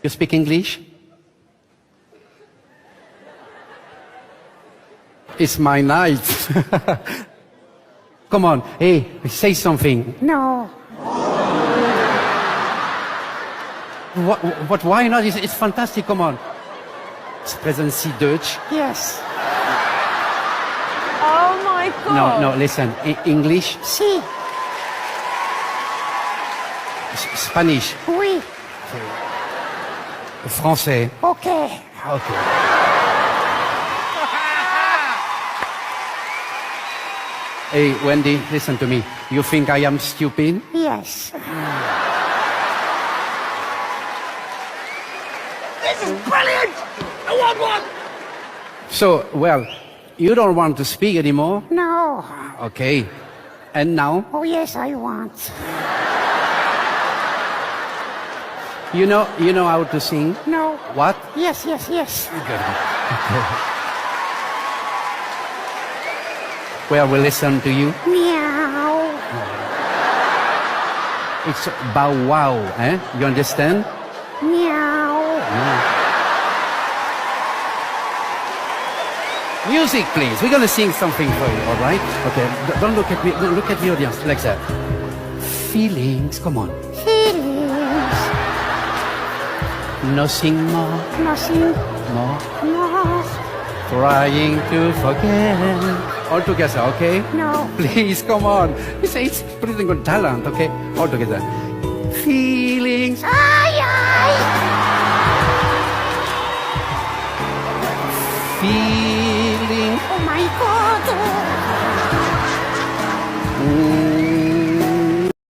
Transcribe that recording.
You speak English? It's my night. Come on, hey, say something. No. But why not? It's fantastic, come on. Sprechen Sie Deutsch? Yes. Oh my God. No, listen. English? Si. Spanish? Oui. Français? Okay. Okay. Hey, Wendy, listen to me. You think I am stupid? Yes. This is brilliant. I want one. So, well, you don't want to speak anymore? No. Okay. And now? Oh, yes, I want. You know how to sing? No. What? Yes, yes, yes. Well, we'll listen to you. Meow. It's bow wow, eh? You understand? Meow. Music, please. We're gonna sing something for you, all right? Okay. Don't look at me. Don't look at the audience like that. Feelings. Come on. Feelings. Nothing more. Nothing More. more. Trying to forget. All together, okay? No. Please, come on. It's pretty good talent, okay? All together. Feelings. Ay, ay. Feelings. Oh, my God.